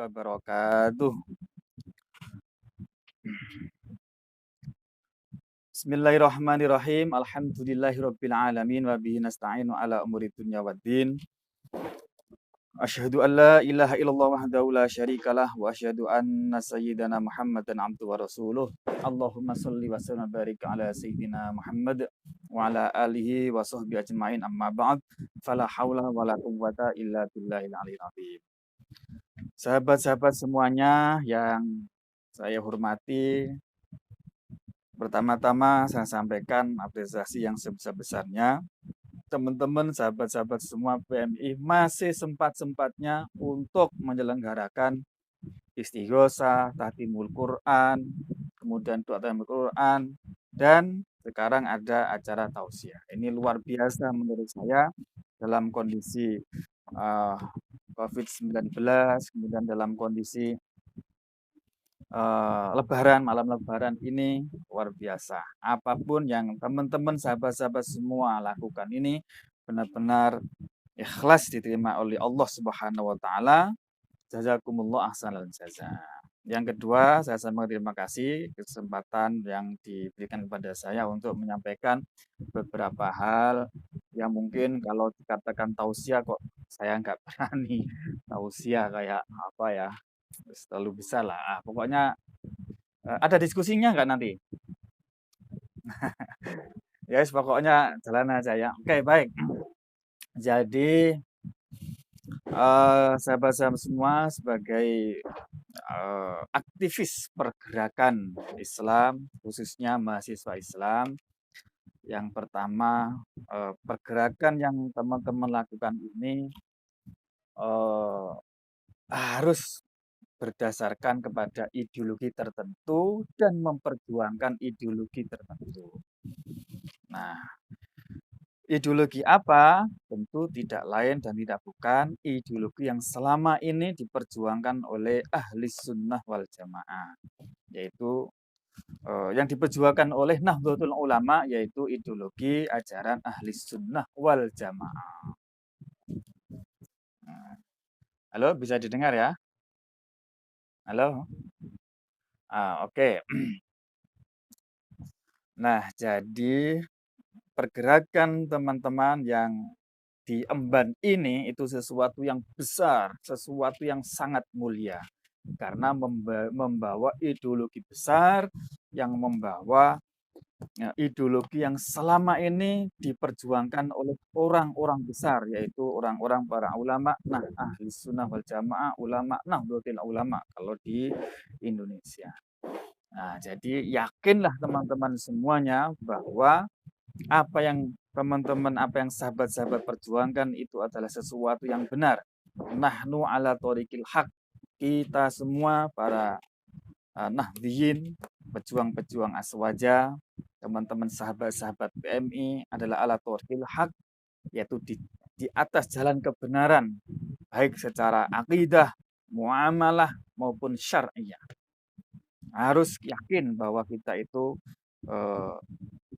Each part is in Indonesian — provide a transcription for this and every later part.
wabarakatuh. Bismillahirrahmanirrahim. Alhamdulillahirabbil alamin wa bihi nasta'inu ala umuri dunya waddin. Asyhadu an la ilaha illallah wahdahu la syarikalah wa asyhadu anna sayyidana Muhammadan abduhu wa rasuluh. Allahumma shalli wa sallim wa barik ala sayyidina Muhammad wa ala alihi wa sahbihi ajmain amma ba'd. Fala haula wala quwwata illa billahil aliyil azim. Sahabat-sahabat semuanya yang saya hormati, pertama-tama saya sampaikan apresiasi yang sebesar-besarnya. Teman-teman, sahabat-sahabat semua PMI masih sempat-sempatnya untuk menyelenggarakan istighosah, tahtimul Quran, kemudian doa tahtimul Quran, dan sekarang ada acara tausiah. Ini luar biasa menurut saya dalam kondisi COVID-19, kemudian dalam kondisi malam lebaran ini luar biasa. Apapun yang teman-teman sahabat-sahabat semua lakukan ini benar-benar ikhlas diterima oleh Allah Subhanahu wa taala. Jazakumullah ahsanal jazaa. Yang kedua, saya sampaikan terima kasih kesempatan yang diberikan kepada saya untuk menyampaikan beberapa hal yang mungkin kalau dikatakan tausiah kok saya nggak berani tausiah kayak apa ya, terlalu besar lah. Pokoknya ada diskusinya nggak nanti? Ya, pokoknya jalan aja ya. Oke, baik. Jadi, sahabat-sahabat semua sebagai aktivis pergerakan Islam, khususnya mahasiswa Islam, yang pertama pergerakan yang teman-teman lakukan ini harus berdasarkan kepada ideologi tertentu dan memperjuangkan ideologi tertentu. Nah, ideologi apa? Tentu tidak lain dan tidak bukan ideologi yang selama ini diperjuangkan oleh ahli sunnah wal jamaah, yaitu yang diperjuangkan oleh Nahdlatul Ulama, yaitu ideologi ajaran ahli sunnah wal jamaah. Halo, bisa didengar ya? Halo? Oke. Nah, jadi pergerakan teman-teman yang diemban ini itu sesuatu yang besar, sesuatu yang sangat mulia. Karena membawa ideologi besar yang membawa ideologi yang selama ini diperjuangkan oleh orang-orang besar, yaitu orang-orang para ulama, ahli sunnah wal jamaah, ulama, nahdlatul ulama kalau di Indonesia. Nah, jadi yakinlah teman-teman semuanya bahwa apa yang sahabat-sahabat perjuangkan itu adalah sesuatu yang benar. Nahnu ala thoriqil haq. Kita semua para Nahdliyin, pejuang-pejuang aswaja, teman-teman sahabat-sahabat PMI adalah ala thoriqil haq, yaitu di atas jalan kebenaran, baik secara akidah, muamalah maupun syariah. Harus yakin bahwa kita itu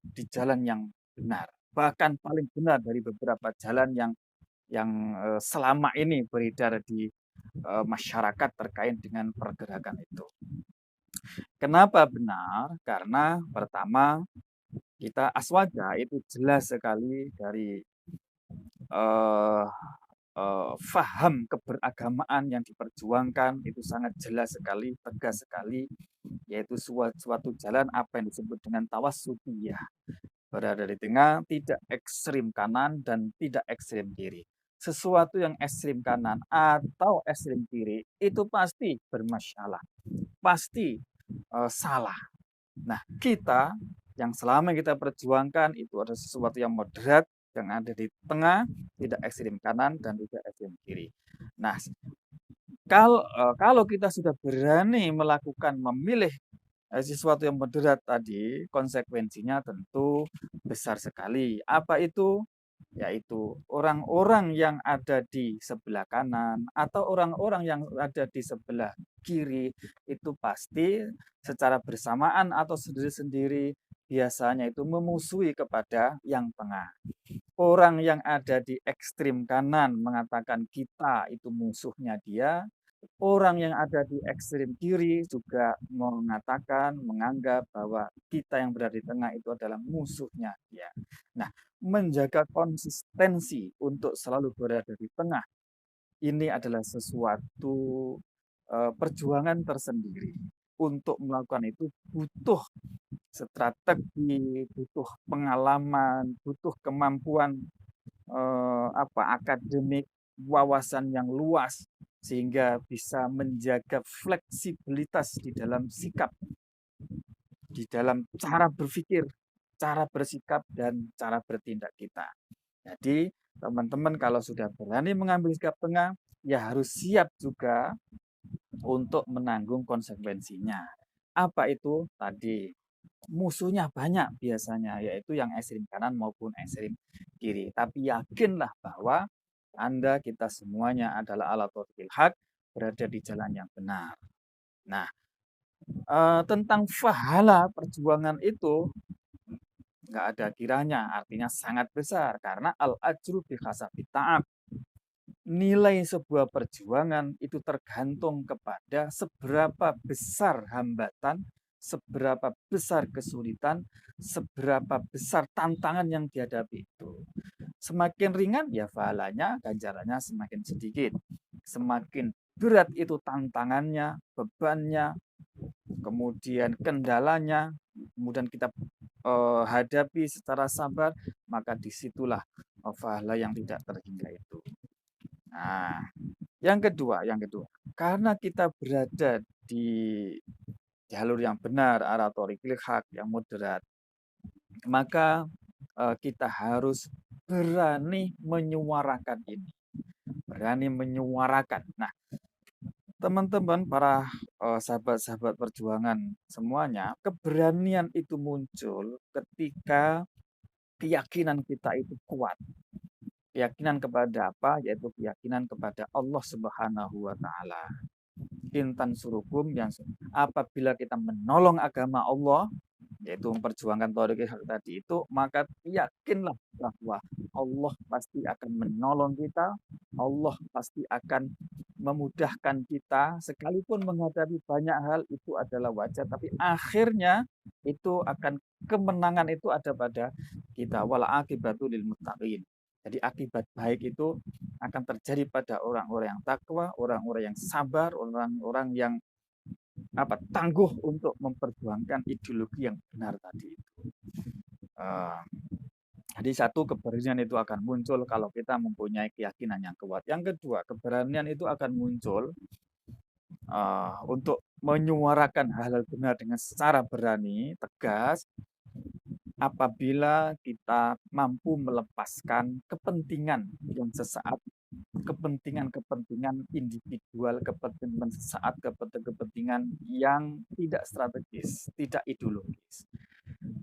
di jalan yang benar, bahkan paling benar dari beberapa jalan yang selama ini beredar di masyarakat terkait dengan pergerakan itu. Kenapa benar? Karena pertama, kita aswaja itu jelas sekali dari faham keberagamaan yang diperjuangkan itu sangat jelas sekali, tegas sekali, yaitu suatu jalan apa yang disebut dengan tawassutiyah, berada di tengah, tidak ekstrim kanan dan tidak ekstrim kiri. Sesuatu yang ekstrim kanan atau ekstrim kiri itu pasti bermasalah, pasti salah. Nah, kita yang selama kita perjuangkan itu ada sesuatu yang moderat, yang ada di tengah, tidak ekstrim kanan dan tidak ekstrim kiri. Nah, kalau kita sudah berani memilih sesuatu yang moderat tadi, konsekuensinya tentu besar sekali. Apa itu? Yaitu orang-orang yang ada di sebelah kanan atau orang-orang yang ada di sebelah kiri itu pasti secara bersamaan atau sendiri-sendiri biasanya itu memusuhi kepada yang tengah. Orang yang ada di ekstrim kanan mengatakan kita itu musuhnya dia, Orang yang ada di ekstrem kiri juga mengatakan, menganggap bahwa kita yang berada di tengah itu adalah musuhnya dia. Nah, menjaga konsistensi untuk selalu berada di tengah ini adalah sesuatu perjuangan tersendiri. Untuk melakukan itu butuh strategi, butuh pengalaman, butuh kemampuan akademik, wawasan yang luas sehingga bisa menjaga fleksibilitas di dalam sikap, di dalam cara berpikir, cara bersikap dan cara bertindak kita. Jadi, teman-teman kalau sudah berani mengambil sikap tengah, ya harus siap juga untuk menanggung konsekuensinya. Apa itu? Tadi musuhnya banyak biasanya, yaitu yang ekstrem kanan maupun ekstrem kiri. Tapi yakinlah bahwa Anda, kita semuanya adalah ala thoriqil haq, berada di jalan yang benar. Nah, tentang pahala perjuangan itu nggak ada kiranya, artinya sangat besar karena al ajru bi hasabi ta'ab. Nilai sebuah perjuangan itu tergantung kepada seberapa besar hambatan, seberapa besar kesulitan, seberapa besar tantangan yang dihadapi itu. Semakin ringan ya pahalanya, ganjarannya semakin sedikit. Semakin berat itu tantangannya, bebannya, kemudian kendalanya, kemudian kita hadapi secara sabar, maka disitulah pahala yang tidak terhingga itu. Nah, yang kedua, karena kita berada di jalur yang benar, arah thoriqil haq yang moderat, maka kita harus berani menyuarakan ini, berani menyuarakan. Nah, teman-teman, para sahabat-sahabat perjuangan semuanya, keberanian itu muncul ketika keyakinan kita itu kuat. Keyakinan kepada apa? Yaitu keyakinan kepada Allah Subhanahu wa taala. Intan surukum yang apabila kita menolong agama Allah, yaitu memperjuangkan thoriqil haq tadi itu, maka yakinlah bahwa Allah pasti akan menolong kita, Allah pasti akan memudahkan kita, sekalipun menghadapi banyak hal itu adalah wajar, tapi akhirnya itu akan kemenangan itu ada pada kita. Wal akibatu lil muttaqin. Jadi akibat baik itu akan terjadi pada orang-orang yang takwa, orang-orang yang sabar, orang-orang yang tangguh untuk memperjuangkan ideologi yang benar tadi itu. Uh, jadi satu, keberanian itu akan muncul kalau kita mempunyai keyakinan yang kuat. Yang kedua, keberanian itu akan muncul untuk menyuarakan hal-hal benar dengan secara berani, tegas, apabila kita mampu melepaskan kepentingan yang sesaat, kepentingan-kepentingan individual, kepentingan sesaat, kepentingan yang tidak strategis, tidak ideologis.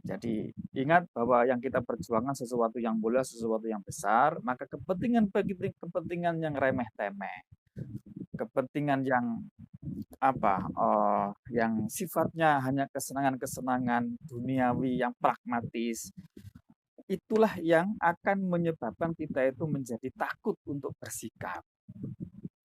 Jadi ingat bahwa yang kita perjuangkan sesuatu yang mulia, sesuatu yang besar, maka kepentingan yang remeh-temeh, kepentingan yang yang sifatnya hanya kesenangan-kesenangan duniawi yang pragmatis, itulah yang akan menyebabkan kita itu menjadi takut untuk bersikap.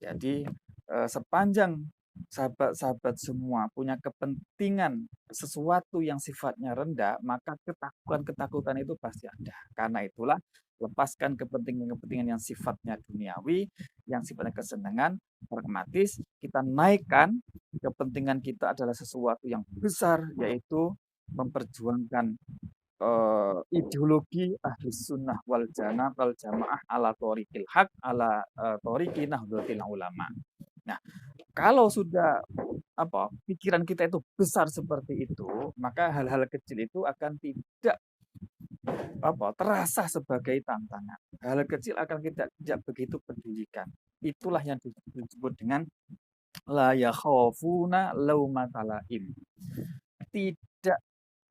Jadi sepanjang sahabat-sahabat semua punya kepentingan sesuatu yang sifatnya rendah, maka ketakutan-ketakutan itu pasti ada. Karena itulah, lepaskan kepentingan-kepentingan yang sifatnya duniawi, yang sifatnya kesenangan, pragmatis, kita naikkan kepentingan kita adalah sesuatu yang besar, yaitu memperjuangkan ideologi ahli sunnah wal jamaah ala thoriqil haq ala thoriqi nahdlatil ulama. Nah, kalau sudah pikiran kita itu besar seperti itu, maka hal-hal kecil itu akan tidak terasa sebagai tantangan. Hal kecil akan kita tidak begitu pedulikan. Itulah yang disebut dengan la yakhafuna laumata laim. Tidak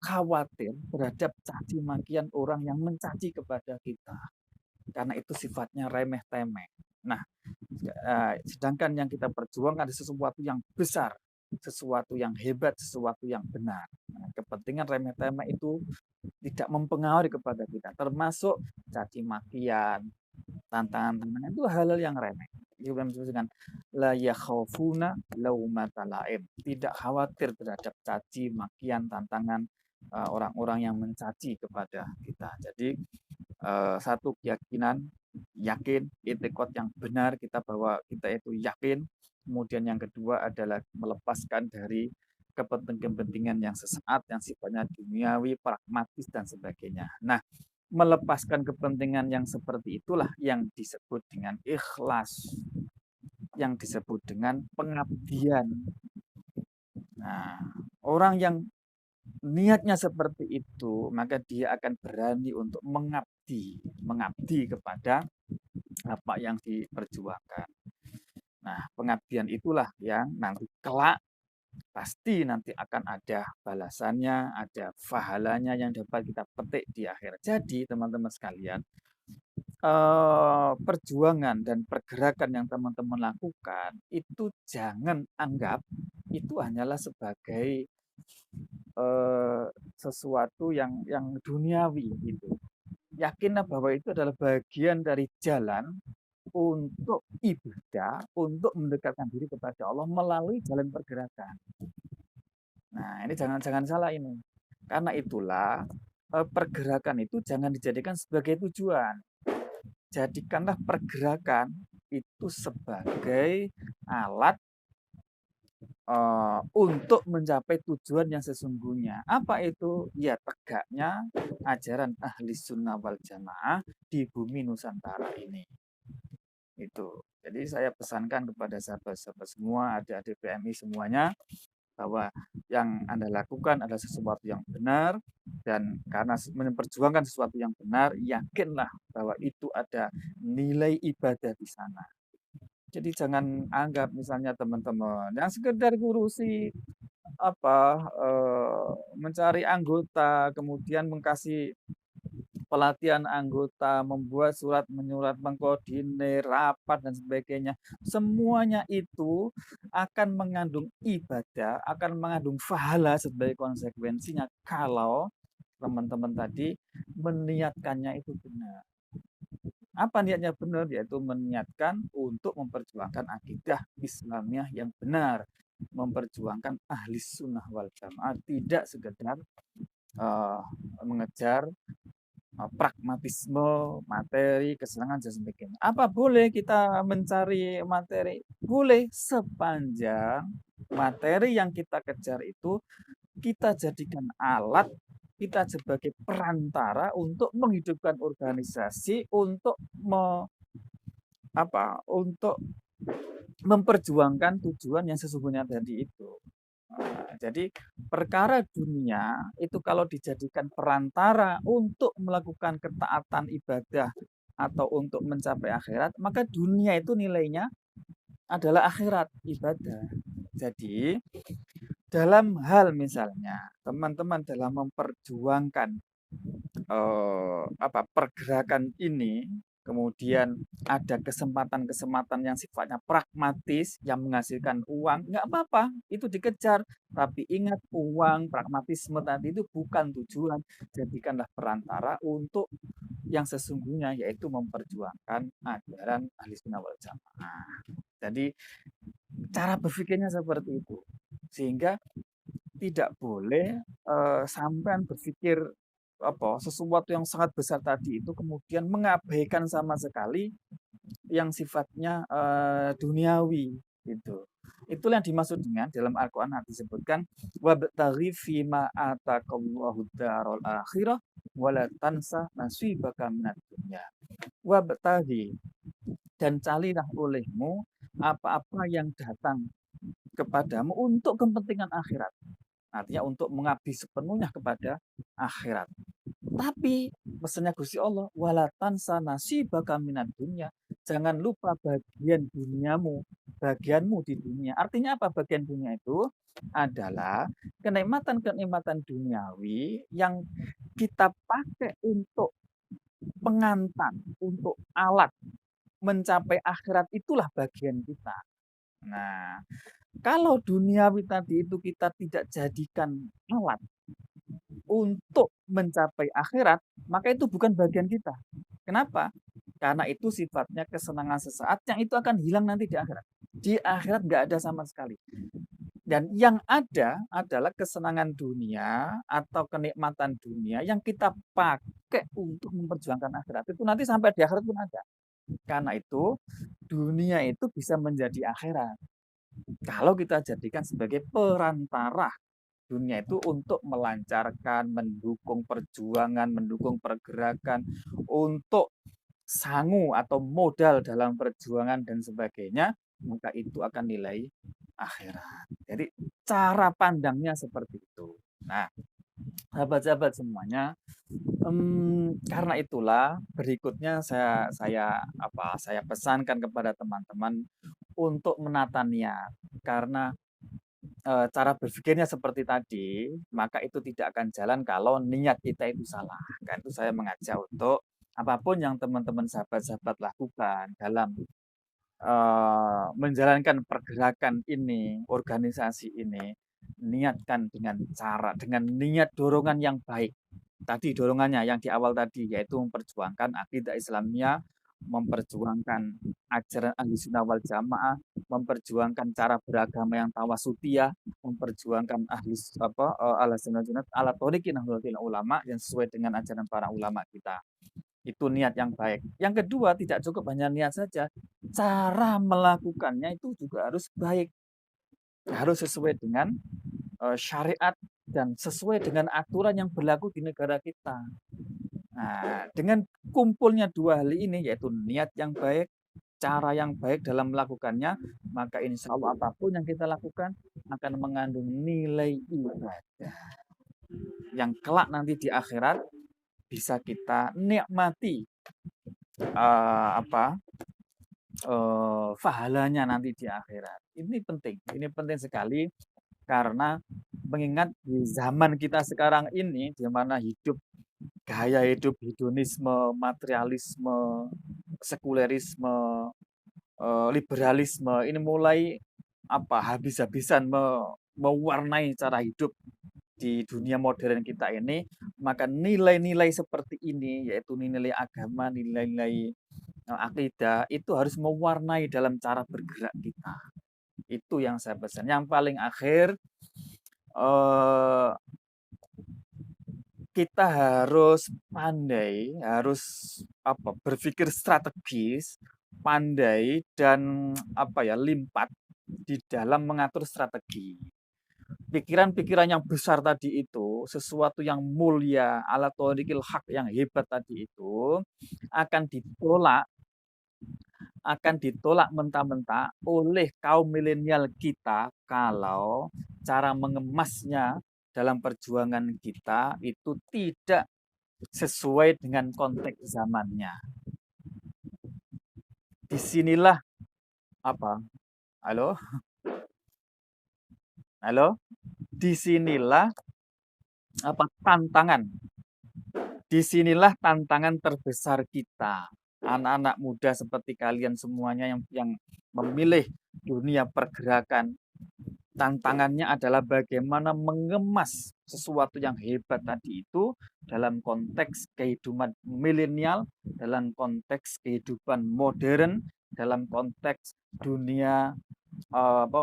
khawatir terhadap caci makian orang yang mencaci kepada kita. Karena itu sifatnya remeh-temeh. Nah, sedangkan yang kita perjuangkan adalah sesuatu yang besar, sesuatu yang hebat, sesuatu yang benar. Nah, kepentingan remeh-temeh itu tidak mempengaruhi kepada kita, termasuk caci makian, tantangan-tantangan itu hal-hal yang remeh. disebutkan la yakhafuna laumata laim, tidak khawatir terhadap caci makian, tantangan orang-orang yang mencaci kepada kita. Jadi satu keyakinan, yakin, itikad yang benar kita bahwa kita itu yakin. Kemudian yang kedua adalah melepaskan dari kepentingan-kepentingan yang sesaat, yang sifatnya duniawi, pragmatis dan sebagainya. Nah, melepaskan kepentingan yang seperti itulah yang disebut dengan ikhlas, yang disebut dengan pengabdian. Nah, orang yang niatnya seperti itu, maka dia akan berani untuk mengabdi kepada apa yang diperjuangkan. Nah, pengabdian itulah yang nanti kelak pasti nanti akan ada balasannya, ada pahalanya yang dapat kita petik di akhir. Jadi, teman-teman sekalian, perjuangan dan pergerakan yang teman-teman lakukan itu jangan anggap itu hanyalah sebagai eh, sesuatu yang duniawi gitu. Yakinlah bahwa itu adalah bagian dari jalan untuk ibadah, untuk mendekatkan diri kepada Allah melalui jalan pergerakan. Nah, ini jangan salah ini. Karena itulah pergerakan itu jangan dijadikan sebagai tujuan. Jadikanlah pergerakan itu sebagai alat untuk mencapai tujuan yang sesungguhnya. Apa itu? Ya tegaknya ajaran ahli sunnah wal jamaah di bumi Nusantara ini. Itu. Jadi saya pesankan kepada sahabat-sahabat semua, adik-adik PMI semuanya, bahwa yang Anda lakukan adalah sesuatu yang benar, dan karena memperjuangkan sesuatu yang benar, yakinlah bahwa itu ada nilai ibadah di sana. Jadi jangan anggap misalnya teman-teman yang sekedar ngurusi apa mencari anggota, kemudian mengkasih pelatihan anggota, membuat surat menyurat, mengkoordinir rapat dan sebagainya. Semuanya itu akan mengandung ibadah, akan mengandung pahala sebagai konsekuensinya kalau teman-teman tadi meniatkannya itu benar. Apa niatnya benar? Yaitu meniatkan untuk memperjuangkan akidah Islamiyah yang benar, memperjuangkan ahli sunnah wal jamaah, tidak sekedar mengejar pragmatisme, materi, kesenangan dan sebagainya. Apa boleh kita mencari materi? Boleh, sepanjang materi yang kita kejar itu kita jadikan alat, kita sebagai perantara untuk menghidupkan organisasi, untuk untuk memperjuangkan tujuan yang sesungguhnya tadi itu. Jadi perkara dunia itu kalau dijadikan perantara untuk melakukan ketaatan ibadah atau untuk mencapai akhirat, maka dunia itu nilainya adalah akhirat, ibadah. Jadi dalam hal misalnya teman-teman dalam memperjuangkan pergerakan ini, kemudian ada kesempatan-kesempatan yang sifatnya pragmatis, yang menghasilkan uang, nggak apa-apa, itu dikejar. Tapi ingat, uang, pragmatisme tadi itu bukan tujuan. Jadikanlah perantara untuk yang sesungguhnya, yaitu memperjuangkan ajaran ahli sunnah wal jamaah. Jadi cara berpikirnya seperti itu. Sehingga tidak boleh sampai berpikir sesuatu yang sangat besar tadi itu kemudian mengabaikan sama sekali yang sifatnya duniawi gitu. Itulah yang dimaksud dengan dalam Al-Qur'an disebutkan wabtaghi fima ataqallahu darul akhirah wala tansa nasibaka minad dunya. Wabtaghi, dan carilah olehmu apa-apa yang datang kepadamu untuk kepentingan akhirat. Artinya untuk mengabdi sepenuhnya kepada akhirat. Tapi pesannya Gusti Allah, walatan sanasi minad dunya. Jangan lupa bagian duniamu, bagianmu di dunia. Artinya apa bagian dunia itu? Adalah kenikmatan-kenikmatan duniawi yang kita pakai untuk pengantar, untuk alat mencapai akhirat, itulah bagian kita. Nah, kalau duniawi tadi itu kita tidak jadikan alat untuk mencapai akhirat, maka itu bukan bagian kita. Kenapa? Karena itu sifatnya kesenangan sesaat yang itu akan hilang nanti di akhirat. Di akhirat nggak ada sama sekali. Dan yang ada adalah kesenangan dunia atau kenikmatan dunia yang kita pakai untuk memperjuangkan akhirat. Itu nanti sampai di akhirat pun ada. Karena itu dunia itu bisa menjadi akhirat. Kalau kita jadikan sebagai perantara dunia itu untuk melancarkan, mendukung perjuangan, mendukung pergerakan, untuk sangu atau modal dalam perjuangan dan sebagainya, maka itu akan nilai akhirat. Jadi cara pandangnya seperti itu. Nah, sahabat-sahabat semuanya, karena itulah berikutnya saya pesankan kepada teman-teman untuk menata niat. Karena cara berpikirnya seperti tadi, maka itu tidak akan jalan kalau niat kita itu salah. Kan itu saya mengajak untuk apapun yang teman-teman sahabat-sahabat lakukan dalam menjalankan pergerakan ini, organisasi ini, niatkan dengan niat dorongan yang baik. Tadi dorongannya yang di awal tadi, yaitu memperjuangkan akidah Islamnya, memperjuangkan ajaran Ahlussunnah wal Jamaah, memperjuangkan cara beragama yang tawasutiyah, memperjuangkan Ahlussunnah ala thoriqi nahdlatul ulama yang sesuai dengan ajaran para ulama kita. Itu niat yang baik. Yang kedua, tidak cukup hanya niat saja, cara melakukannya itu juga harus baik. Harus sesuai dengan syariat dan sesuai dengan aturan yang berlaku di negara kita. Nah, dengan kumpulnya dua hal ini, yaitu niat yang baik, cara yang baik dalam melakukannya, maka insya Allah apapun yang kita lakukan akan mengandung nilai ibadah yang kelak nanti di akhirat bisa kita nikmati pahalanya nanti di akhirat. Ini penting sekali karena mengingat di zaman kita sekarang ini, di mana gaya hidup hedonisme, materialisme, sekulerisme, liberalisme ini mulai habis-habisan mewarnai cara hidup di dunia modern kita ini, maka nilai-nilai seperti ini, yaitu nilai agama, nilai-nilai akidah, itu harus mewarnai dalam cara bergerak kita. Itu yang saya pesan. Yang paling akhir, kita harus pandai, harus berpikir strategis, pandai dan limpat di dalam mengatur strategi. Pikiran-pikiran yang besar tadi itu, sesuatu yang mulia, ala thoriqil haq yang hebat tadi itu akan ditolak mentah-mentah oleh kaum milenial kita kalau cara mengemasnya dalam perjuangan kita itu tidak sesuai dengan konteks zamannya. Disinilah halo, halo, disinilah tantangan. Disinilah tantangan terbesar kita, anak-anak muda seperti kalian semuanya yang memilih dunia pergerakan. Tantangannya adalah bagaimana mengemas sesuatu yang hebat tadi itu dalam konteks kehidupan milenial, dalam konteks kehidupan modern, dalam konteks dunia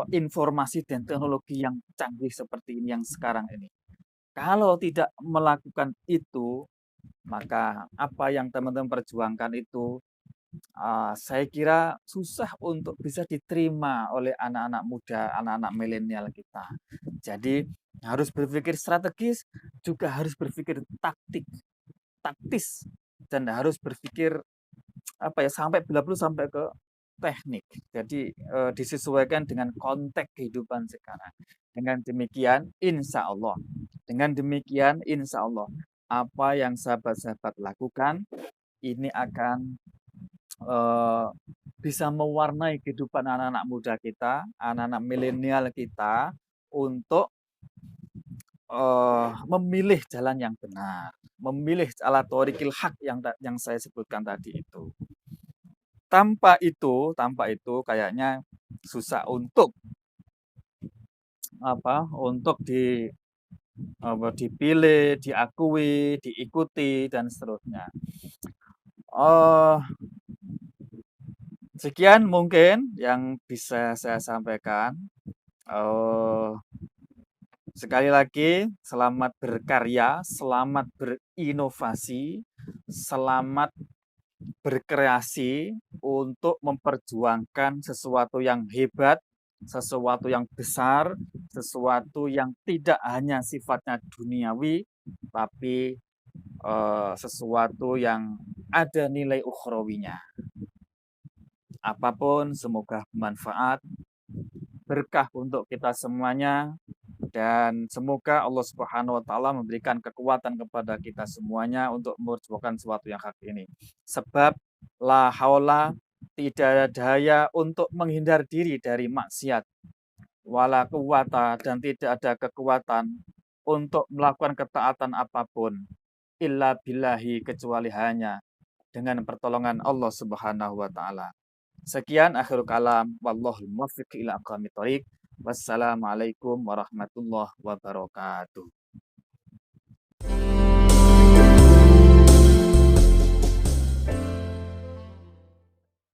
informasi dan teknologi yang canggih seperti ini yang sekarang ini. Kalau tidak melakukan itu, maka apa yang teman-teman perjuangkan itu saya kira susah untuk bisa diterima oleh anak-anak muda, anak-anak milenial kita. Jadi harus berpikir strategis, juga harus berpikir taktis, dan harus berpikir sampai benar-benar sampai ke teknik. Jadi disesuaikan dengan konteks kehidupan sekarang. Dengan demikian, insya Allah, apa yang sahabat-sahabat lakukan ini akan bisa mewarnai kehidupan anak-anak muda kita, anak-anak milenial kita untuk memilih jalan yang benar, memilih ala thoriqil haq yang saya sebutkan tadi itu. Tanpa itu kayaknya susah untuk dipilih, diakui, diikuti dan seterusnya. Sekian mungkin yang bisa saya sampaikan. Eee, Sekali lagi selamat berkarya, selamat berinovasi, selamat berkreasi untuk memperjuangkan sesuatu yang hebat, sesuatu yang besar, sesuatu yang tidak hanya sifatnya duniawi, tapi, sesuatu yang ada nilai ukhrawinya. Apapun semoga bermanfaat, berkah untuk kita semuanya, dan semoga Allah Subhanahu wa taala memberikan kekuatan kepada kita semuanya untuk memperjuangkan sesuatu yang hak ini. Sebab la haula, tidak ada daya untuk menghindar diri dari maksiat, wala quwata, dan tidak ada kekuatan untuk melakukan ketaatan apapun, illa billahi, kecuali hanya dengan pertolongan Allah Subhanahu wa taala. Sekian akhir kalam, wallahu muwaffiq ila aqwamit thoriq. Wassalamualaikum warahmatullahi wabarakatuh.